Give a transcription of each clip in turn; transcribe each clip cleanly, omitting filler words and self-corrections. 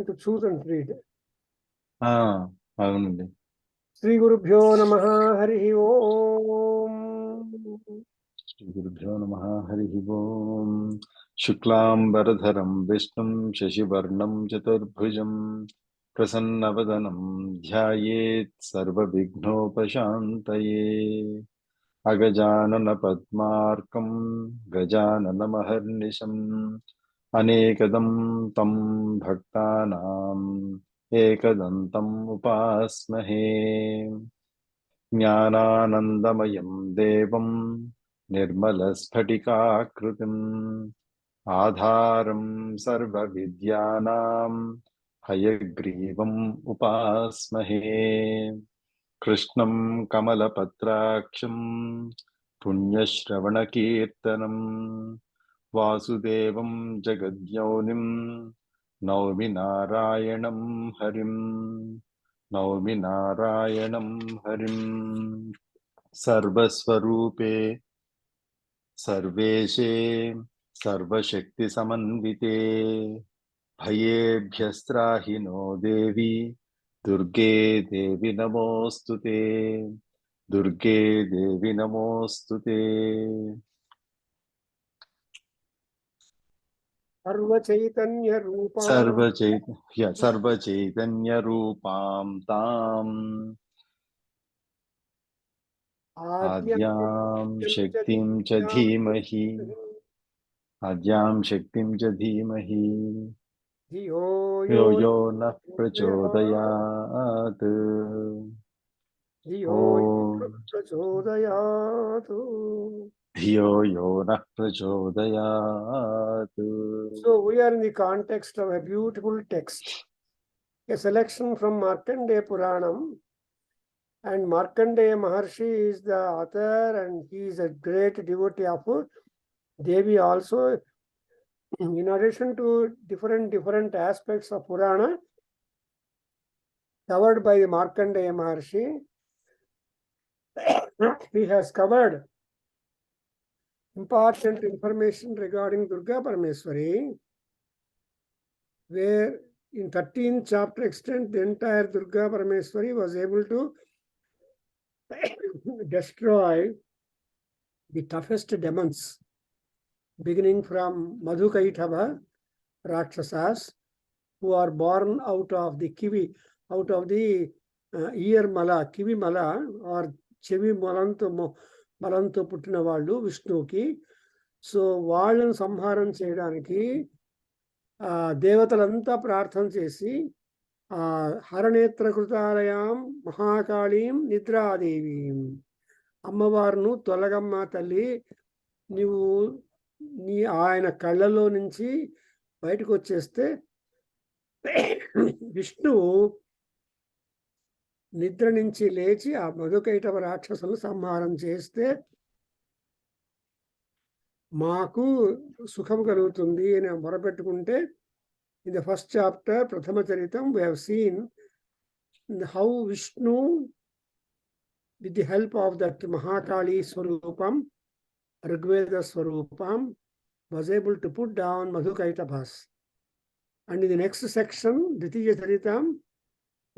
to choose and read. అవునండి. Sri Gurubhyo Namaha Harihi Om. Sri Gurubhyo Namaha Harihi Om. Shuklam Varadharam Vishnum Shashivarnam Chaturbhujam Prasannavadanam Dhyayet Sarva Vighnopashantaye Agajanana Padmarkam Gajanana Maharnisham Anekadam Tam Bhaktanam Ekadantam Upasmahe Jnananandamayan Devam Nirmalasphatiकाकृतिम् Adharam Sarva Vidyanam Hayagrivam Upasmahe Krishnam Kamalapatraksham Punyashravanakirtanam Vasudevam Jagadyonim Naumi Narayanam Harim Naumi Narayanam Harim Sarvaswarupe Sarveshe Sarvashakti Samanvite Bhayebhyastrahino Devi Durge Devi Namostute Durge Devi Namostute Sarva Chaitanya Rupam Tam Adyam Shaktim Cha Dhimahi Adyam Shaktim Cha Dhimahi Yo Yo Nah Prachodayat Dhiyo Yo Nah Prachodayat. So we are in the context of a beautiful text, a selection from Markandeya Puranam. And Markandeya Maharshi is the author, and he is a great devotee of Devi also. In addition to different aspects of Purana covered by the Markandeya Maharshi, he has covered important information regarding Durga Parameswari, where in 13th chapter extent, the entire Durga Parameswari was able to destroy the toughest demons, beginning from Madhukaitava Rakshasas, who are born out of the ear mala, kivi mala, or chevi malanto puttina vallu Vishnuki. So వాళ్ళను సంహారం చేయడానికి దేవతలంతా ప్రార్థన చేసి హరనేత్ర కృతాలయాం మహాకాళీం నిద్రాదేవీం, అమ్మవారును తొలగమ్మ తల్లి, ఆయన కళ్ళలో నుంచి బయటకు వచ్చేస్తే విష్ణువు నిద్ర నుంచి లేచి ఆ మధుకైటవ రాక్షసులను సంహారం చేస్తే మాకు సుఖం కలుగుతుంది అని మొరపెట్టుకుంటే, in the first chapter, Prathama Charitam, we have seen how Vishnu, with the help of that Mahakali Swarupam, Rigveda Swarupam, was able to put down Madhukaitavas. And in the next section, Ditiya Charitam,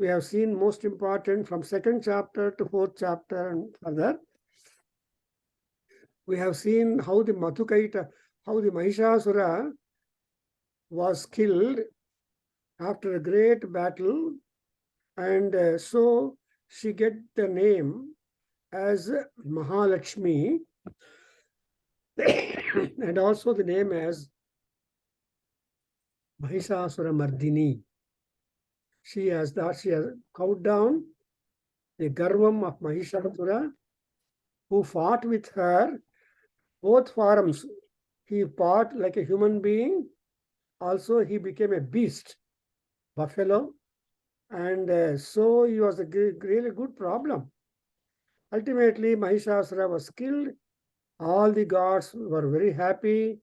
we have seen most important from 2nd chapter to 4th chapter and further. We have seen how the Mahishasura was killed after a great battle, and so she get the name as Mahalakshmi and also the name as Mahishasura Mardini. She has cut down the garvam of Mahishasura, who fought with her both forms. He fought like a human being, also he became a beast, buffalo, and so he was a really good problem. Ultimately, Mahishasura was killed. All the gods were very happy.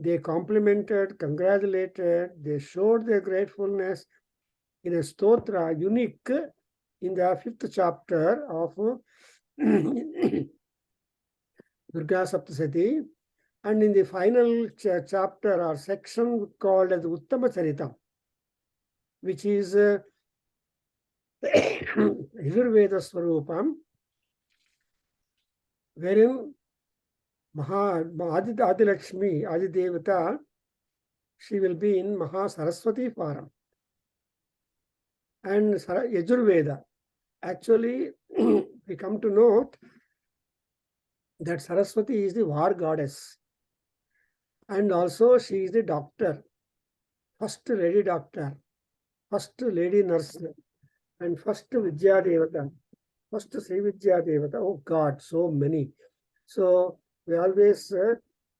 They complimented, congratulated, they showed their gratefulness in a stotra unique in the 5th chapter of Durga Saptasati. And in the final chapter or section called as Uttama Charitam, which is Yajurveda Swarupam, wherein Adilakshmi, Adidevata, she will be in Maha Saraswati form. And Yajurveda, actually, we come to note that Saraswati is the war goddess. And also she is the doctor, first lady doctor, first lady nurse, and first Vidya Devata, first Sri Vidya Devata. Oh God, so many. So we always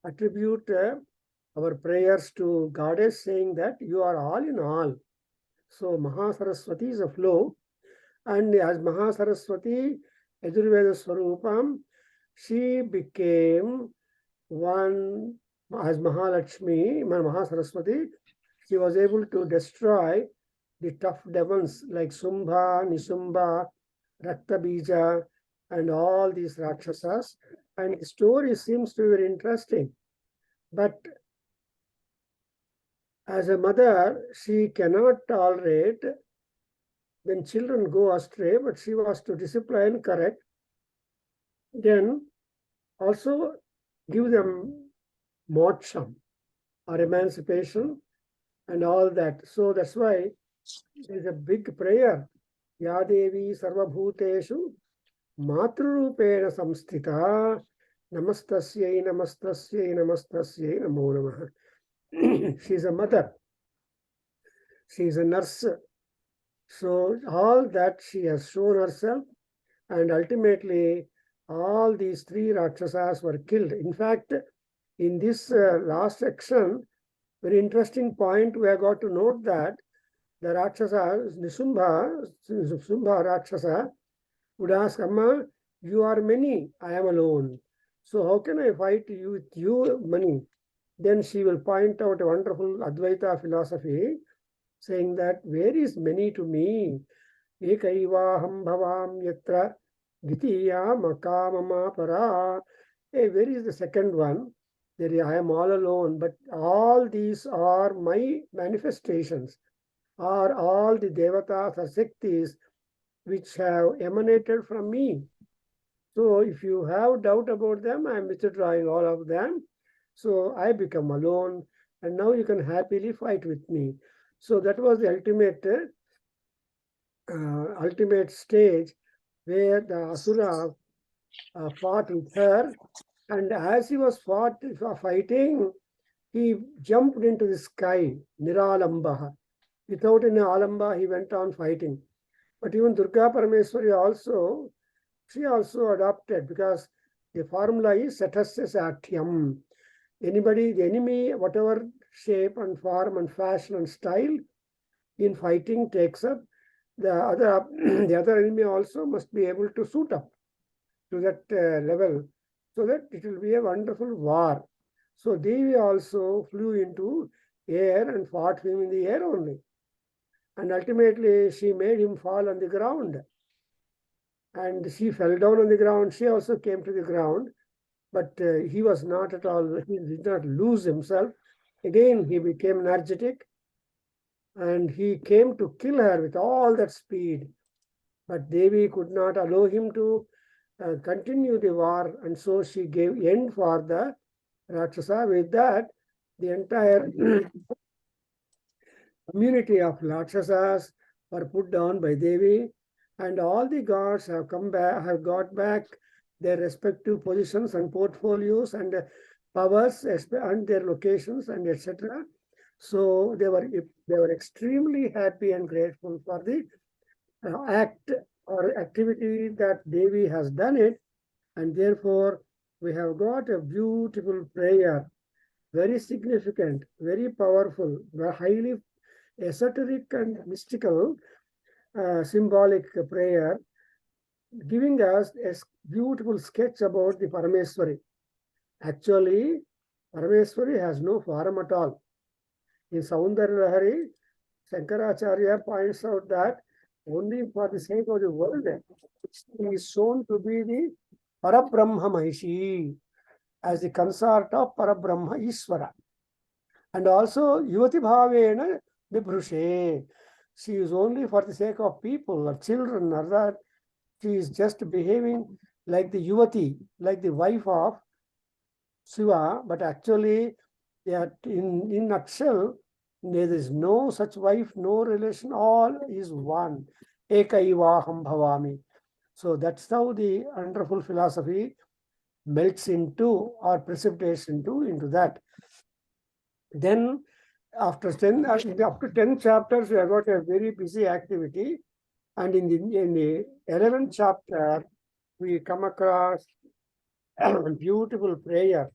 attribute our prayers to goddess, saying that you are all in all. So Maha Saraswati is a flow, and as Maha Saraswati, Yajurveda Swarupam, she became one as Mahalakshmi, Maha Saraswati. She was able to destroy the tough demons like Sumbha, Nishumbha, Raktabija, and all these Rakshasas. And the story seems to be very interesting. But as a mother, she cannot tolerate when children go astray, but she was to discipline, correct, then also give them moksham or emancipation and all that. So that's why there is a big prayer. Ya Devi Sarvabhuteshu Matrurupena Samstita Namastasyai Namastasyai Namastasyai Namo Namaha. She is a mother. She is a nurse. So all that she has shown herself, and ultimately all these three Rakshasas were killed. In fact, in this last section, very interesting point, we have got to note that the Rakshasa, Nishumbha Rakshasa, would ask, Amma, you are many, I am alone. So how can I fight you with you many? Then she will point out a wonderful Advaita philosophy, saying that where is many to me? Ekaivaham bhavam yatra ditiya makamama para. Hey, where is the second one? I am all alone, but all these are my manifestations, are all the devatas or shaktis which have emanated from me. So if you have doubt about them, I am withdrawing all of them. So I become alone, and now you can happily fight with me. So that was the ultimate stage where the Asura fought with her, and as he was fighting, he jumped into the sky, Niralambaha. Without any alamba, he went on fighting. But even Durga Parameswari also, she also adopted, because the formula is Satasya Satyam. Anybody, the enemy, whatever shape and form and fashion and style in fighting takes up, the other enemy also must be able to suit up to that level, so that it will be a wonderful war. So Devi also flew into air and fought him in the air only. And ultimately she made him fall on the ground. And she fell down on the ground. She also came to the ground. But he was not at all, he did not lose himself. Again, he became energetic. And he came to kill her with all that speed. But Devi could not allow him to continue the war. And so she gave end for the Rakshasa. With that, the entire community of Rakshasas were put down by Devi, and all the gods have come back, have got back their respective positions and portfolios and powers and their locations and etc. So they were extremely happy and grateful for the act or activity that Devi has done it, and therefore we have got a beautiful prayer, very significant, very powerful, highly esoteric and mystical, symbolic prayer, giving us a beautiful sketch about the Parameswari. Actually, Parameswari has no form at all. In Saundarya Lahari, Shankaracharya points out that only for the sake of the world, he is shown to be the Parabrahma Mahishi. as the consort of Parabrahma Ishvara. And also, Yuvati Bhavena Bibhrushe. She is only for the sake of people or children or that. She is just behaving like the Yuvati, like the wife of Shiva, but actually, in nutshell, there is no such wife, no relation, all is one. Ekaivaham bhavami. So that's how the wonderful philosophy melts into or precipitates into that. Then after 10 chapters, we have got a very busy activity. And in the 11th chapter, we come across a beautiful prayer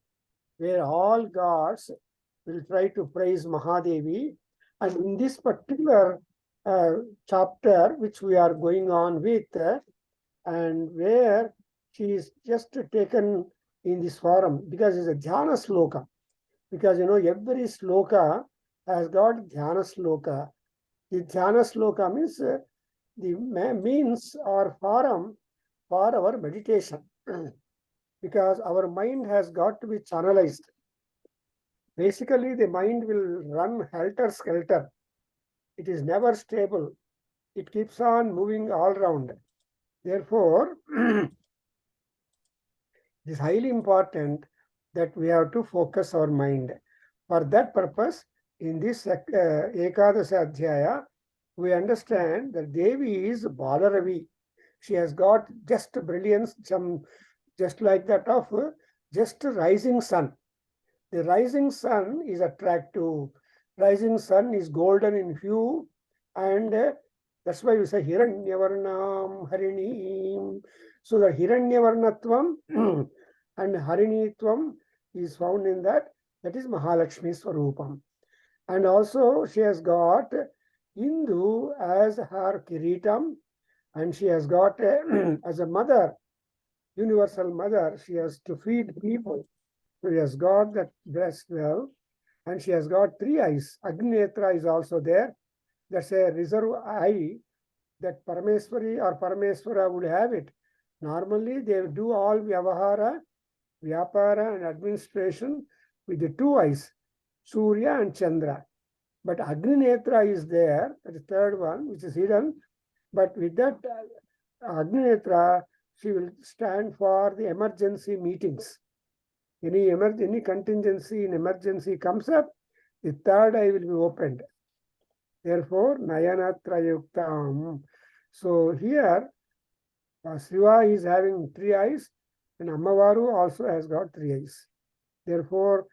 where all gods will try to praise Mahadevi. And in this particular chapter, which we are going on with, and where she is just taken in this forum, because it's a dhyana sloka. Because every sloka has got dhyana sloka. The dhyana sloka means the means or forum for our meditation. Because our mind has got to be channelized. Basically, the mind will run helter-skelter. It is never stable. It keeps on moving all around. Therefore, it is highly important that we have to focus our mind. For that purpose, in this Ekadasha Adhyaya, we understand that Devi is Balaravi. She has got just brilliance, just like that of just rising sun. The rising sun is attractive. Rising sun is golden in hue, and that's why we say Hiranyavarnam Harinim. So the Hiranyavarnatvam and Harinitvam is found in that. That is Mahalakshmi Swarupam. And also she has got Indu as her Kiritam, and she has got as a mother, universal mother, she has to feed people. So she has got that breast well, and she has got 3 eyes. Agnetra is also there. That's a reserve eye that Parameswari or Parameswara would have it. Normally, they do all Vyavahara, Vyapara, and administration with the 2 eyes, Surya and Chandra. But Agnetra is there, that is the 3rd one, which is hidden. But with that Agnetra, she will stand for the emergency meetings. Any contingency in emergency comes up, the 3rd eye will be opened. Therefore, Nayanatra Yuktam. So here, Shiva is having 3 eyes, and Ammavaru also has got 3 eyes. Therefore,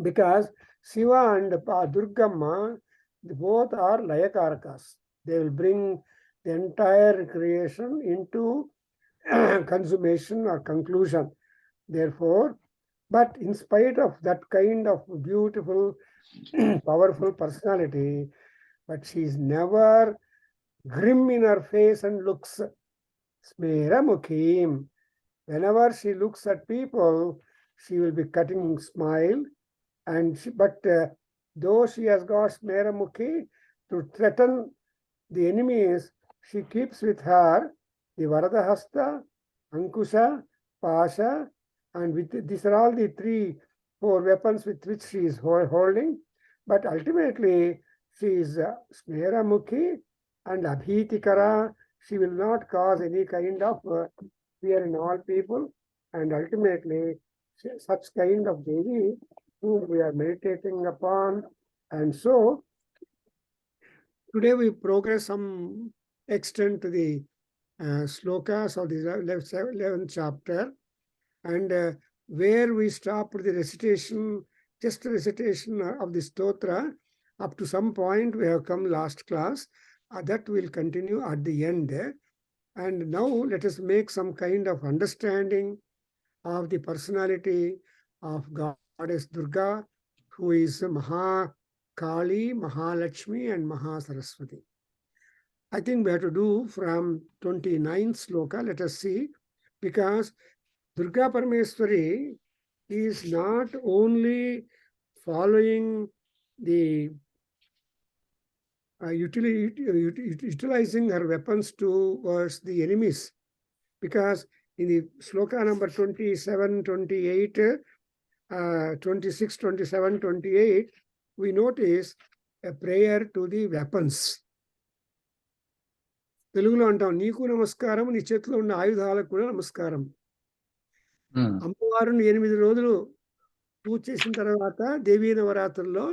because Shiva and Durgamma, both are Layakarakas. They will bring the entire creation into consummation or conclusion. Therefore, but in spite of that kind of beautiful, powerful personality, but she is never grim in her face and looks. Smera Mukhim. Whenever she looks at people, she will be cutting smile. And though she has got Smera Mukhi to threaten the enemies, she keeps with her the Varadahasta, Ankusha, Pasha, and these are all the 4 weapons with which she is holding. But ultimately, she is Smera Mukhi and Abhitikara. She will not cause any kind of fear in all people. And ultimately, such kind of Devi whom we are meditating upon. And so, today we progress some extent to the slokas of the 11th chapter, and where we stop the recitation, just the recitation of the stotra, up to some point we have come last class. That will continue at the end. And now let us make some kind of understanding of the personality of Goddess Durga, who is Maha Kali, Mahalakshmi, and Mahasaraswati. I think we have to do from 29th sloka. Let us see, because Durga Parameswari is not only following the utilizing her weapons towards the enemies, because in the sloka number 27, 28, 26, 27, 28, we notice a prayer to the weapons. తెలుగులో అంటాం నీకు నమస్కారం, నీ చేతిలో ఉన్న ఆయుధాలకు కూడా నమస్కారం. అమ్మవారిని 8 రోజులు పూజ చేసిన తర్వాత దేవీ నవరాత్రుల్లో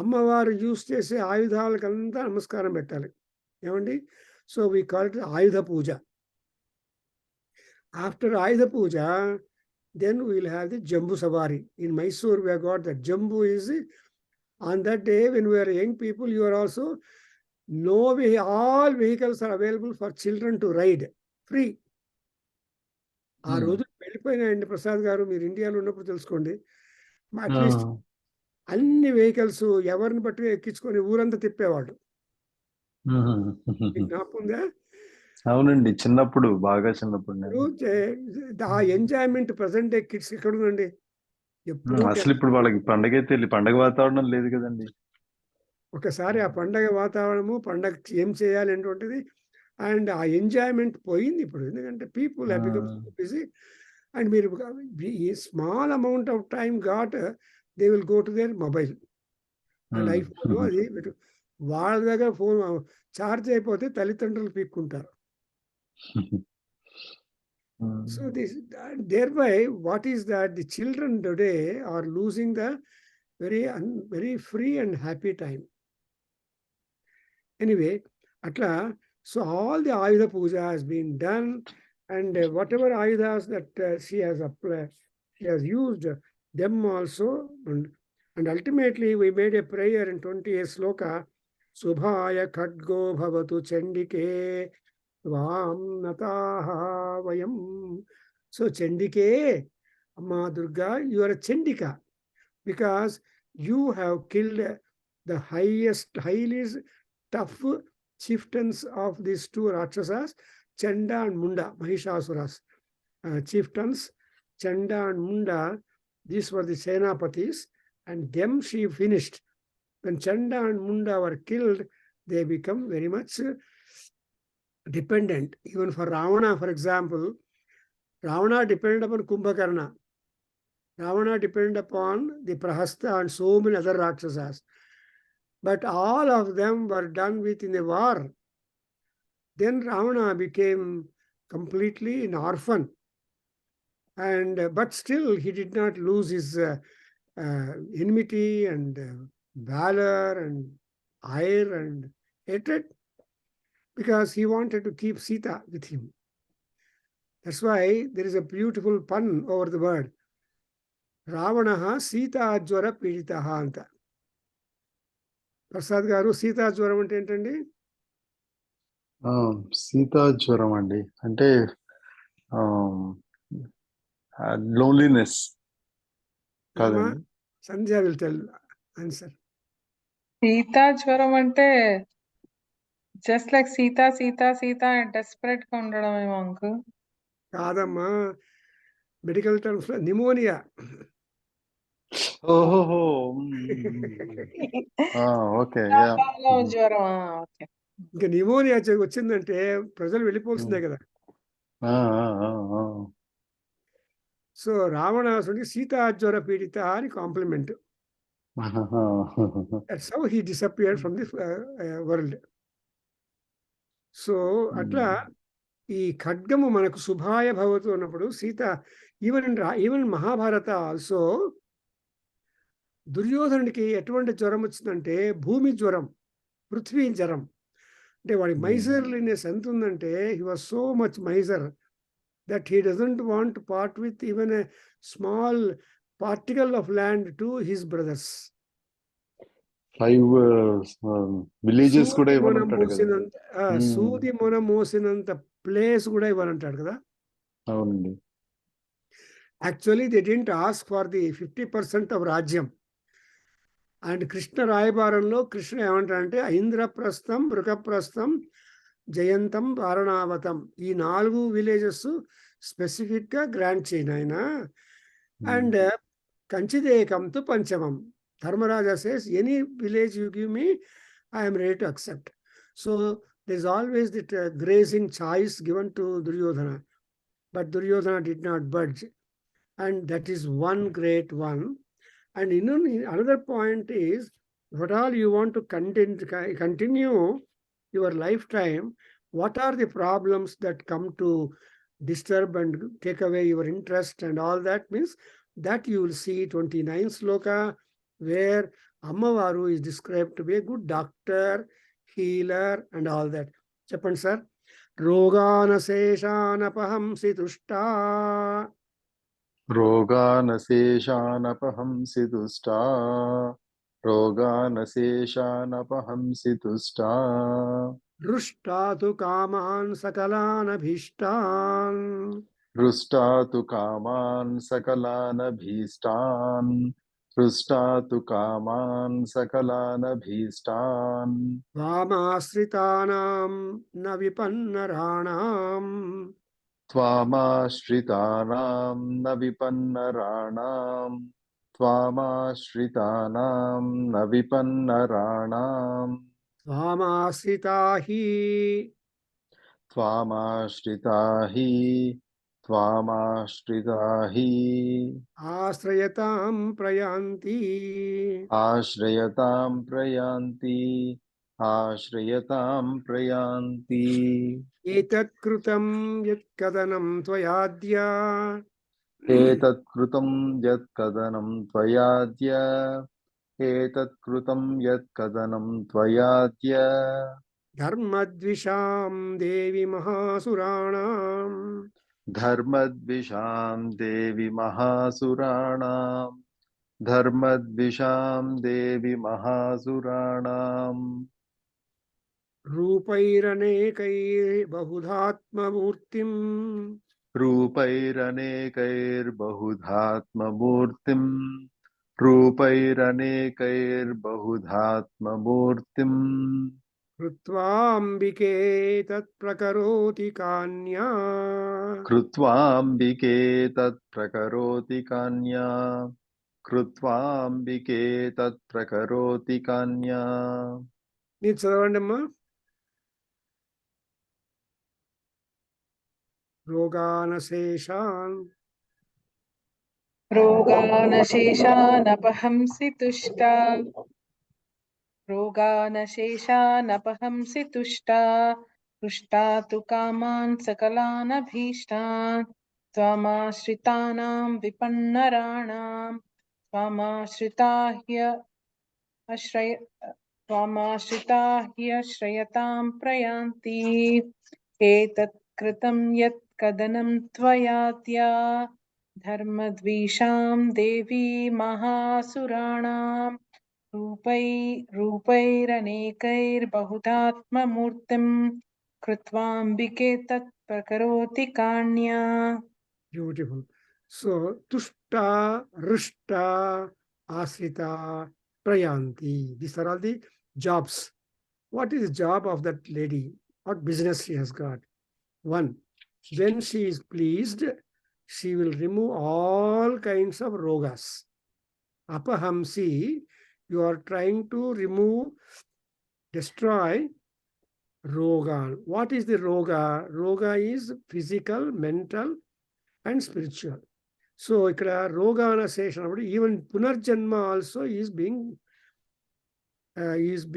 అమ్మవారు యూస్ చేసే ఆయుధాలకంతా నమస్కారం పెట్టాలి. ఏమండి? So we call it Ayudha Puja. After Ayudha Puja, then we will have the Jambu Savari. In Mysore, we have got that Jambu is on that day when we are young people, you are also all vehicles are available for children to ride free. ఆ రోజు వెళ్ళిపోయినాయండి ప్రసాద్ గారు, మీరు ఇండియాలో ఉన్నప్పుడు తెలుసుకోండి. At least అన్ని vehicles ఎవరిని బట్టి ఎక్కించుకొని ఊరంతా తిప్పేవాళ్ళు. జ్ఞాపకంగా? అవునండి, చిన్నప్పుడు, బాగా చిన్నప్పుడు. ఆ ఎంజాయ్మెంట్ ప్రజెంట్ డే కిడ్స్ ఎక్కడ ఉందండి? ఎప్పుడు అసలు ఇప్పుడు వాళ్ళకి పండగ వాతావరణం లేదు కదండి. ఒకసారి ఆ పండగ వాతావరణము, పండగ ఏం చేయాలి అనేటువంటిది, అండ్ ఆ ఎంజాయ్మెంట్ పోయింది ఇప్పుడు. ఎందుకంటే people have become busy, and మీరు ఈ small amount of time got they will go to their mobile and iPhone. అది వాళ్ళ దగ్గర ఫోన్ ఛార్జ్ అయిపోతే తల్లిదండ్రులు పీక్కుంటారు. So thereby, what is that the children today are losing the very free and happy time. Anyway, atla, so all the Ayudha Puja has been done, and whatever Ayudhas that she has applied, she has used them also, and ultimately we made a prayer in 28th sloka, Subhaya Khadgo Bhavatu Chandike Vam Nataha Vayam. So Chandike, Amma Durga, you are a Chandika, because you have killed the highly tough chieftains of these two Rakshasas, Chanda and Munda, Mahishasuras. Chieftains, Chanda and Munda, these were the Senapatis, and them she finished. When Chanda and Munda were killed, they become very much dependent. Even for Ravana, for example, Ravana depended upon Kumbhakarna. Ravana depended upon the Prahasta and so many other Rakshasas. But all of them were done with in a war. Then Ravana became completely an orphan. But still, he did not lose his enmity and valor and ire and hatred, because he wanted to keep Sita with him. That's why there is a beautiful pun over the word. Ravanaha Sita Ajwara Piditaha anta. Prasad గారు, సీతా జ్వరం అంటే ఏంటండి? సీతా జ్వరం అండి అంటే loneliness కాదండి. సంధ్య will tell answer. Sita జ్వరం అంటే just like Sita Sita Sita desperate గా ఉండడం ఏమో అంకుల్. కాదమ్మా, మెడికల్ టర్మ్స్ లో నిమోనియా. ఓహో, ఓకే. జ్వరం. ఇంకా నిమోనియా వచ్చిందంటే ప్రజలు వెళ్ళిపోతుందే కదా. సో రావణాసుడికి సీతాజ్వర పీడిత అని compliment. That's how he disappeared from this world. So అట్లా ఈ ఖడ్గము మనకు శుభాయ భవతు అన్నప్పుడు సీత, ఈవెన్ మహాభారత ఆల్సో, దుర్యోధనుడికి ఎటువంటి జ్వరం వచ్చిందంటే భూమి జ్వరం, పృథ్వీ జ్వరం. అంటే వాడి మైజర్లీనెస్ ఎంత ఉందంటే, he was so much miser that he doesn't want to part with even a small particle of land to his brothers. 5 villages కూడా ఇవ్వనంటాడు కదా. సూది మొన మోసినంత ప్లేస్ కూడా ఇవ్వనంటాడు కదా. అవునండి. Actually they didn't ask for the 50% of రాజ్యం. అండ్ కృష్ణ రాయబారంలో కృష్ణ ఏమంటాడంటే ఇంద్రప్రస్థం, మృగప్రస్థం, జయంతం, వారణావతం, ఈ 4 villages specific గా గ్రాంట్ చేయను ఆయన. And కంచిదేకంతో పంచమం, Dharmaraja says any village you give me, I'm ready to accept. So there is always that grazing choice given to Duryodhana. but Duryodhana did not budge. And that is one great one. And another point is, what all you want to continue your lifetime, what are the problems that come to disturb and take away your interest and all that, means that you will see 29th sloka, where Ammavaru is described to be a good doctor, healer and all that. Chappan sir. Rogana seshanapaham tushta. रोगानशेषानपहंसि दुष्टा रोगानशेषानपहंसि तुष्टा Rushta tu kaman sakalanabhishtan. हृष्टा तु कामान् सकलानभीष्टान् हृष्टा तु कामान् सकलानभीष्टान् Vamasritanam na vipannaranam. त्वामाश्रितानां न विपन्नराणां त्वामाश्रितानां न विपन्नराणां Vamasritahi त्वामाश्रिता हि त्वामाश्रिता हि asrayatam prayanti. आश्रयतां प्रयान्ति आश्रयतां प्रयान्ति Etat krutam yat kadanam tvayadya. एतत् कृतं यत् कदनं त्वयाद्य एतत् कृतं यत् कदनं त्वयाद्य Dharmadvisham devi mahasuranam. धर्मद्विषां देवि महासुराणां धर्मद्विषां देवि महासुराणां Rupairanekair bahudhatmamurtim. रूपैरनेकैर्बहुधात्ममूर्तिं रूपैरनेकैर्बहुधात्ममूर्तिम् Krutvaambike tat prakaroti kanya. कृत्वाम्बिके तत् प्रकरोति कान्या कृत्वाम्बिके तत् प्रकरोति कान्या Need చదవండమ్మా. రోగానశేషాన్ रोगानशेषानपहंसि तुष्टा रोगानशेषानपहंसि तुष्टा तुष्टा तु कामान् सकलानभीष्टान् त्वामाश्रितानां विपन्नराणां त्वामाश्रिता ह्यश्रयतां प्रयान्ति एतत् कृतं यत् कदनं त्वयाद्या धर्मद्विषां देवी महासुराणां रूपैरनेकैर्बहुधात्ममूर्तिं कृत्वाम्बिके तत् प्रकरोति कान्या. బ్యూటిఫుల్. సో తుష్ట రుష్ట ఆశ్రిత ప్రయాంతి, these are all the jobs. What is the job of that lady? What business she has got? One, when she is pleased, she will remove all kinds of rogas. Apahamsi, you are trying to remove, destroy roga. What is the roga? Roga is physical, mental, and spiritual. So, ikkada rogana session, even punarjanma also is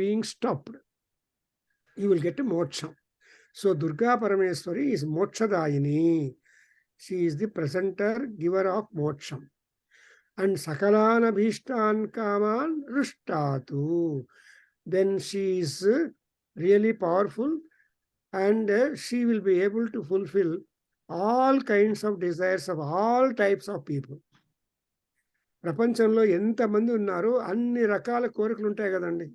being stopped. You will get a moksha. So Durga Parameswari is Mokshadayini. She is the presenter, giver of moksham. And Sakalana Bhishtan Kaman Rushtatu. Then she is really powerful, and she will be able to fulfill all kinds of desires of all types of people. ప్రపంచంలో ఎంతమంది ఉన్నారో అన్ని రకాల కోరికలు ఉంటాయి కదండి.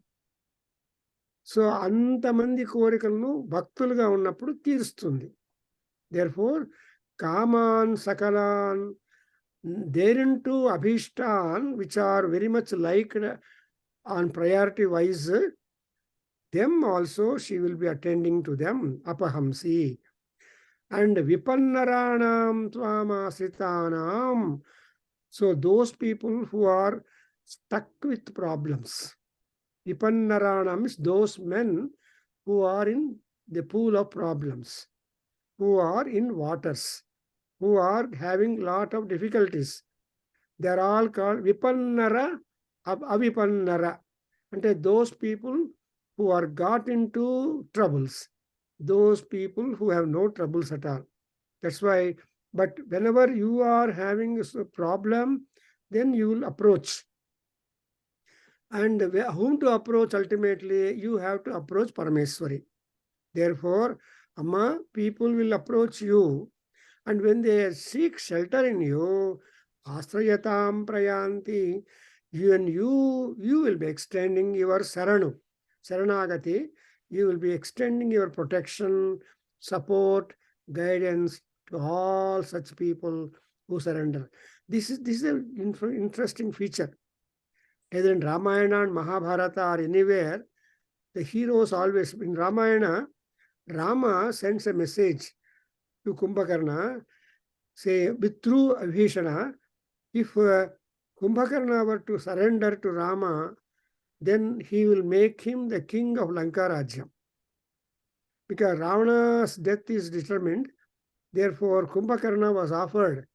So అంతమంది కోరికలను భక్తులుగా ఉన్నప్పుడు తీరుస్తుంది. Therefore, కామాన్ సకలాన్, thereunto abhishtan, which are very much liked on priority wise, them also she will be attending to them, apahamsi. And vipannaranam tvamasritanam, so those people who are stuck with problems. Vipannaranam is those men who are in the pool of problems, who are in waters. who are having lot of difficulties. They are all called Vipannara, Avipannara. And those people who are got into troubles, those people who have no troubles at all. That's why, but whenever you are having a problem, then you will approach. And whom to approach ultimately? You have to approach Parameswari. Therefore, Amma, people will approach you, and when they seek shelter in you, Astrayatam Prayanti, you will be extending your Saranu, Saranagati, you will be extending your protection, support, guidance to all such people who surrender. This is an interesting feature. Either in Ramayana and Mahabharata or anywhere, the heroes always, in Ramayana, Rama sends a message to Kumbhakarna, say, through Vibhishana, if Kumbhakarna were to surrender to Rama, then he will make him the king of Lanka Rajyam. Because Ravana's death is determined, therefore Kumbhakarna was offered.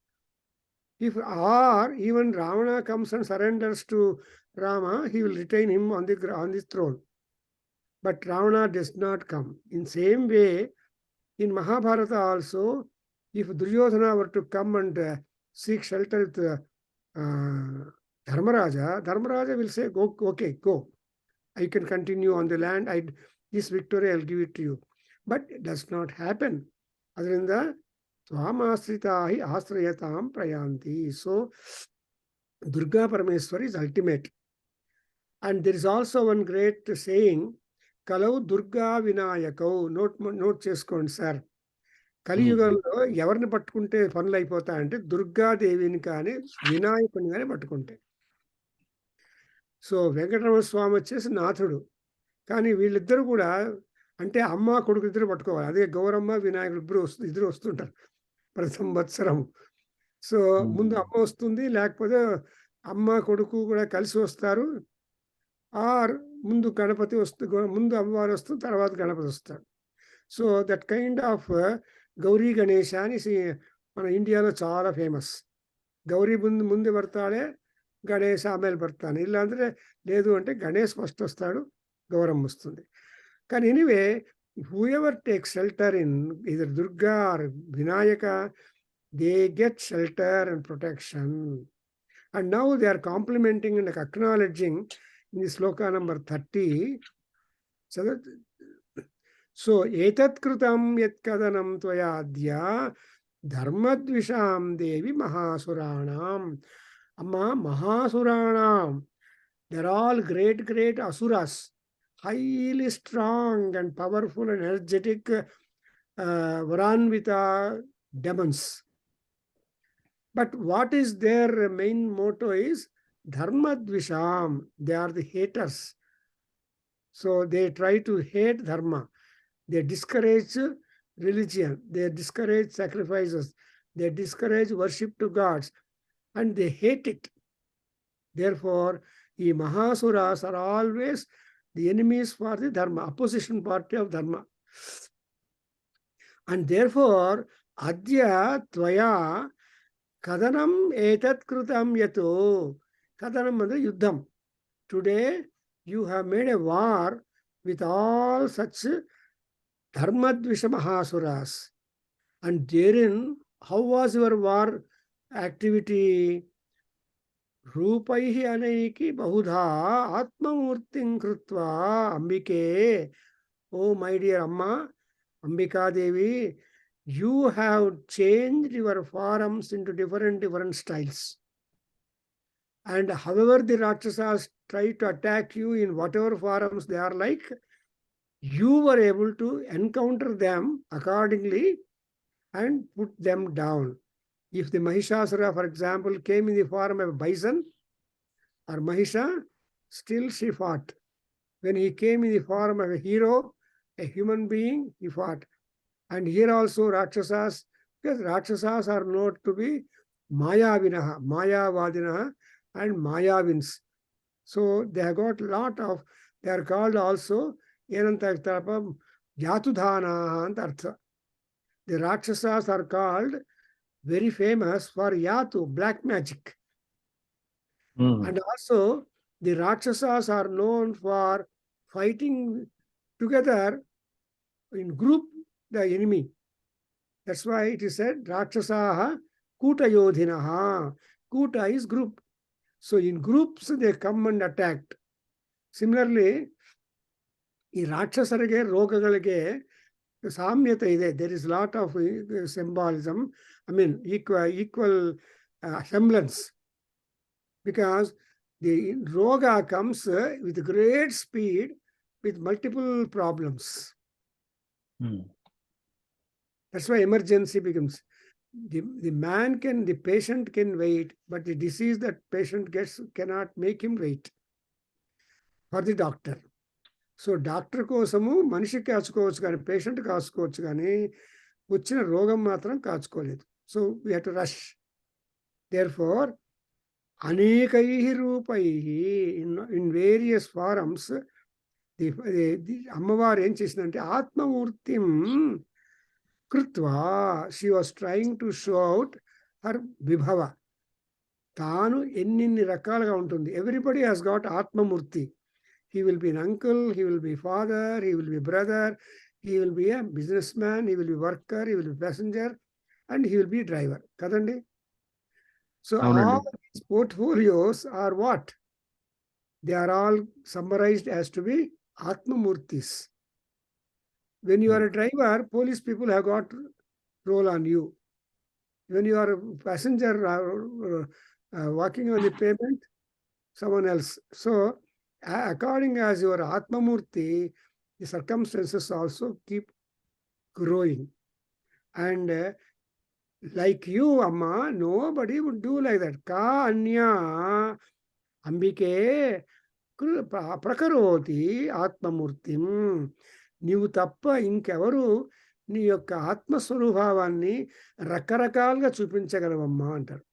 If or even Ravana comes and surrenders to Rama, he will retain him on the throne. But Ravana does not come. In same way, in Mahabharata also, if Duryodhana were to come and seek shelter with Dharmaraja, Dharmaraja will say, go, okay, go. I can continue on the land. This victory, I'll give it to you. But it does not happen. Adrinda, Swamasritahi Astrayatam Prayanti. So, Durga Parameswari is ultimate. And there is also one great saying, Kalau Durga Vinayakau. Note చేసుకోండి sir. కలియుగంలో ఎవరిని పట్టుకుంటే పనులు అయిపోతాయంటే దుర్గాదేవిని కానీ వినాయకుని కానీ పట్టుకుంటే. సో వెంకటరమణ స్వామి వచ్చేసి నాథుడు, కానీ వీళ్ళిద్దరు కూడా అంటే అమ్మ కొడుకు ఇద్దరు పట్టుకోవాలి. అదే గౌరమ్మ వినాయకుడు ఇద్దరు వస్తుంటారు ప్రతి సంవత్సరం. సో ముందు అమ్మ వస్తుంది, లేకపోతే అమ్మ కొడుకు కూడా కలిసి వస్తారు, ఆర్ ముందు గణపతి ముందు అమ్మవారు వస్తుంది, తర్వాత గణపతి వస్తాడు. So that kind of Gauri Ganesha అని మన ఇండియాలో చాలా ఫేమస్. గౌరీ ముందు పడతాడే, గణేష్ ఆమెలు పడతాను. ఇల్లాంటే లేదు అంటే గణేష్ ఫస్ట్ వస్తాడు, గౌరమ్మ వస్తుంది. కానీ anyway, whoever takes shelter in either Durga or Vinayaka, they get shelter and protection. And now they are complimenting and acknowledging in the sloka number 30. So, etat kritam yat kadanam tvaya adya dharmadvisham devi mahasuranam. Amma mahasuranam, they're all great asuras, highly strong and powerful and energetic Varanvita demons. But what is their main motto is Dharmadvisham. They are the haters. So they try to hate Dharma. They discourage religion. They discourage sacrifices. They discourage worship to gods. And they hate it. Therefore, the Mahasuras are always the enemies for the Dharma, opposition party of Dharma. And therefore, Adya Tvaya Kadanam etat krutam yato. Kadanam is yuddham. Today, you have made a war with all such Dharmadvisha Mahasuras. And therein, how was your war activity? Rupaihi anaiki bahudha atmamurtin krutva ambike. Oh, my dear Amma, Ambika Devi, you have changed your forms into different styles. And however the Rakshasas try to attack you in whatever forms they are like, you were able to encounter them accordingly and put them down. If the Mahishasura, for example, came in the form of a bison or Mahisha, still she fought. When he came in the form of a hero, a human being, he fought. And here also Rakshasas, because Rakshasas are known to be Mayavinaha, Mayavadinaha and Mayavins. So they have got lot of, they are called also Yatudhana and Artha. The Rakshasas are called very famous for Yatu, black magic. Hmm. And also, the Rakshasas are known for fighting together in group the enemy. That's why it is said Rakshasaha Kuta Yodhinaha. Kuta is group. So in groups they come and attacked. Similarly, ಈ ರಾಕ್ಷಸರಿಗೆ ರೋಗಗಳಿಗೆ ಸಾಮ್ಯತೆ ಇದೆ. There is lot of symbolism. I mean equal semblance, because the roga comes with great speed with multiple problems. Hmm. That's why emergency becomes. The patient can wait, but the disease that patient gets cannot make him wait for the doctor. So doctor కోసము మనిషి కాచుకోవచ్చు కానీ patient కాచుకోవచ్చు కానీ వచ్చిన రోగం మాత్రం కాచుకోలేదు. So we have to rush. Therefore అనేకై రూపై ఇన్ వేరియస్ ఫారమ్స్ అమ్మవారు ఏం చేసిందంటే ఆత్మమూర్తిం కృత్వా she was trying to show out her విభవ. తాను ఎన్ని రకాలుగా ఉంటుంది. ఎవ్రీబడి హాస్ గాట్ ఆత్మమూర్తి. He will be an uncle, he will be father, he will be brother, he will be a businessman, he will be worker, he will be passenger, and he will be driver. Kadandi? So all these portfolios are what? They are all summarized as to be Atmamurtis. When you are a driver, police people have got role on you. When you are a passenger walking on the pavement, someone else. So according as your Atmamurti, the circumstances also keep growing. And like you, Amma, nobody would do like that. Ka anya ambike prakaroti Atmamurtim. నీవు తప్ప ఇంకెవరు నీ యొక్క ఆత్మస్వరూభావాన్ని రకరకాలుగా చూపించగలవమ్మా అంటారు.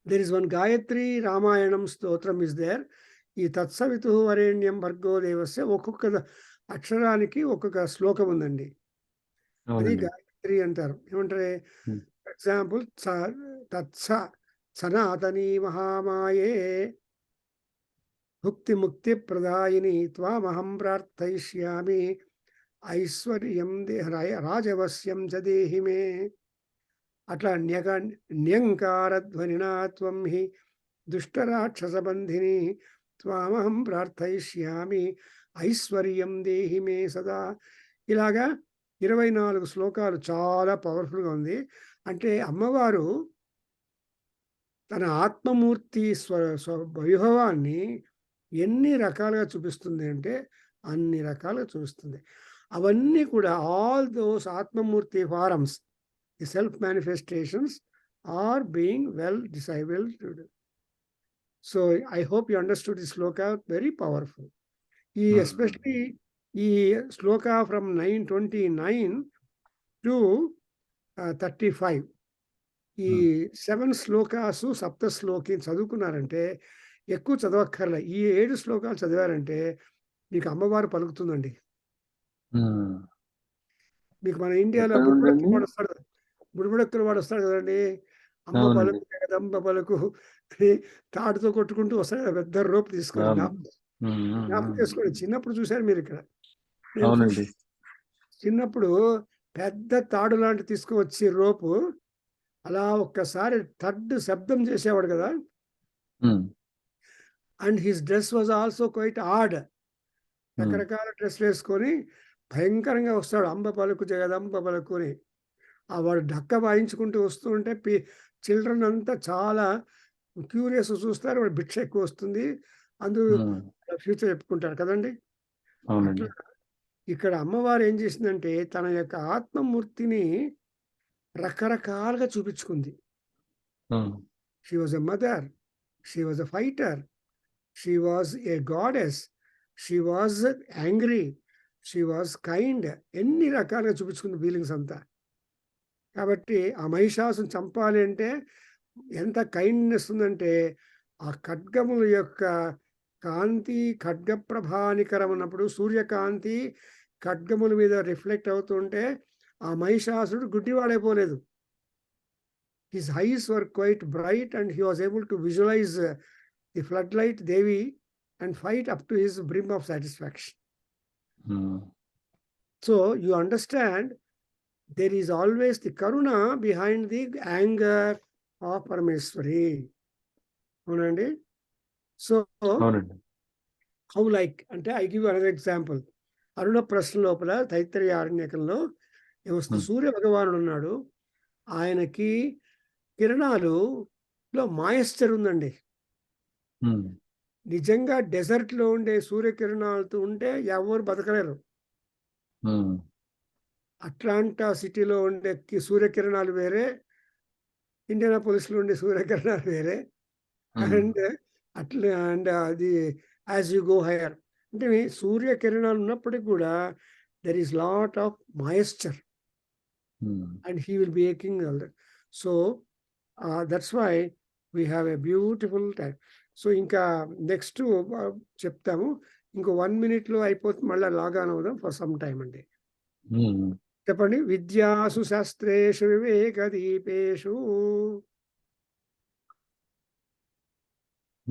There is one Gayatri Ramayanam Stotram is there. ఈ తత్సవితు వరేణ్యం భర్గో దేవస్య ఒక్కొక్క అక్షరానికి ఒక్కొక్క శ్లోకం ఉందండి. అది గాయత్రి అంటారు. ఏమంటారు? ఫర్ ఎగ్జాంపుల్ తత్స సనాతనీ మహామాయే భుక్తి ముక్తి ప్రదాయిని త్వామహం ప్రార్థయిష్యామి ఐశ్వర్యం రాజవస్యం చ దేహి మే. అట్లా న్యంకారధ్వనినా త్వం హి దుష్టరాక్షసబంధిని త్వామహం ప్రార్థయిష్యామి ఐశ్వర్యం దేహి మే సదా. ఇలాగా 24 శ్లోకాలు చాలా పవర్ఫుల్గా ఉంది. అంటే అమ్మవారు తన ఆత్మమూర్తి వైభవాన్ని ఎన్ని రకాలుగా చూపిస్తుంది అంటే అన్ని రకాలుగా చూపిస్తుంది. అవన్నీ కూడా ఆల్ దోస్ ఆత్మమూర్తి forms, the self manifestations are being well disabled. So I hope you understood this sloka, very powerful. Especially the sloka from 929 to 35. ఈ 7 శ్లోకాసు సప్త శ్లోకి చదువుకున్నారంటే ఎక్కువ చదవక్కర్లే. ఈ 7 శ్లోకాలు చదివారంటే మీకు అమ్మవారు పలుకుతుందండి. మీకు మన ఇండియాలో బుడిబుడెక్కలు వాడు వస్తాడు కదండి, అమ్మ పలుకు జగదంబ పలుకు తాడుతో కొట్టుకుంటూ వస్తాడు కదా, పెద్ద రోప్ తీసుకొని. జ్ఞాపకం చేసుకోండి, చిన్నప్పుడు చూశారు మీరు ఇక్కడ. చిన్నప్పుడు పెద్ద తాడు లాంటి తీసుకువచ్చి రోపు అలా ఒక్కసారి థర్డ్ శబ్దం చేసేవాడు కదా. And his dress was also quite odd. రకరకాల డ్రెస్ వేసుకొని భయంకరంగా వస్తాడు, అంబ పలుకు జగదంబ పలుకుని. ఆ వాడు డక్క వాయించుకుంటూ వస్తూ ఉంటే చిల్డ్రన్ అంతా చాలా క్యూరియస్ చూస్తారు. వాడు భిక్ష ఎక్కువ వస్తుంది, అందుకు ఫ్యూచర్ చెప్పుకుంటారు కదండి. అట్లా ఇక్కడ అమ్మవారు ఏం చేసిందంటే తన యొక్క ఆత్మమూర్తిని రకరకాలుగా చూపించుకుంది. She was a mother, she was a fighter, she was a goddess, she was angry, she was kind. ఎన్ని రకాలుగా చూపించుకుంది ఫీలింగ్స్ అంతా. కాబట్టి ఆ మహిషాసుని చంపాలి అంటే ఎంత కైండ్నెస్ ఉందంటే ఆ ఖడ్గముల యొక్క కాంతి ఖడ్గ ప్రభానికరం అన్నప్పుడు సూర్యకాంతి ఖడ్గముల మీద రిఫ్లెక్ట్ అవుతుంటే ఆ మహిషాసురుడు గుడ్డివాడైపోలేదు. His eyes were quite bright and he was able to visualize the floodlight Devi and fight up to his brim of satisfaction. So you understand, there is always the karuna behind the anger of Parameswari. Avunandi? So అవునండి. how like, అంటే I give you another example. అరుణ ప్రశ్న లోపల తైత్తరీయ ఆరణ్యకంలో ఏమొస్తుంది, సూర్య భగవానుడు ఉన్నాడు, ఆయనకి కిరణాలులో moisture ఉందండి. నిజంగా డెజర్ట్ లో ఉండే సూర్యకిరణాలతో ఉంటే ఎవరు బతకలేరు. అట్లాంటా సిటీలో ఉండే సూర్యకిరణాలు వేరే, ఇండియానాపోలిస్ లో ఉండే సూర్యకిరణాలు వేరే. అండ్ అట్లా అండ్ అది యాజ్ యూ గో హైయర్ అంటే సూర్యకిరణాలు ఉన్నప్పటికీ కూడా there is lot of moisture and he will be aching all that. So that's why we have a beautiful time. So ఇంకా నెక్స్ట్ చెప్తాము. ఇంకో 1 minute అయిపోతుంది, మళ్ళీ లాగాన్ అవుదాం ఫర్ సమ్ టైం అండి. చెప్పండి. విద్యాసు శాస్త్రేషు వివేక దీపేషు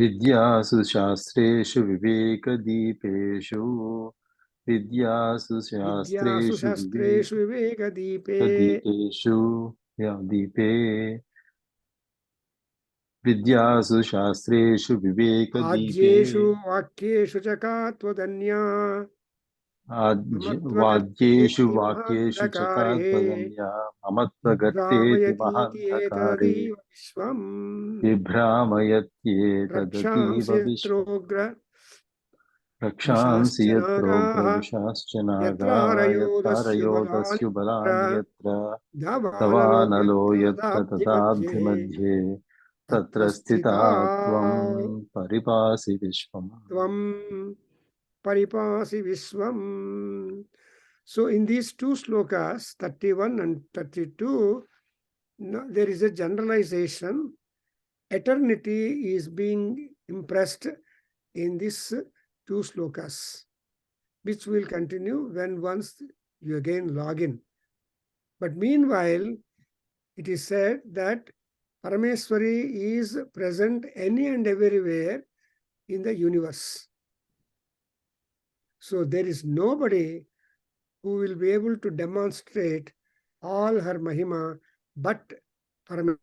విద్యాసు శాస్త్రేషు వివేకదీపేషు విద్యాసు విద్యాసు శాస్త్రేషు శాస్త్రేషు వివేక దీపే వివేకదీపేషు దీపే విద్యాసు శాస్త్రేషు వివేకదీపే ఆద్యేషు వాక్యేషు చ కాత్వదన్యా వాద్యేషు మమత్వగర్తేతి వాక్యేషు చ మహాంధకారే కాత్వదన్యా మమత్వగర్తేతి భ్రామయతీతి మహాంధకారే ఏతదీవ విశ్వం బిభ్రామయత్యేతదతీవ విశ్వం రక్షాంసిత్రోగ్ర రక్షాంసి యత్రోగ్ర విశాశ్చనాగాః విశాశ్చ నాగా యత్రారయోదస్యు యత్రారయోదస్యు బలాని బలాన్యత్ర దవానలో తవానలో యత్ర యత్ర తదాబ్ధి తదాబ్ధి మధ్యే తత్ర స్థితా త్వం పరిపాసి విశ్వం. త్వం పరిపాసి విశ్వం. So in these two slokas, 31 and 32, there is a generalization. Eternity is being impressed in these two slokas, which will continue when once you again log in. But meanwhile, it is said that Parameswari is present any and everywhere in the universe. So there is nobody who will be able to demonstrate all her Mahima but Parameswari.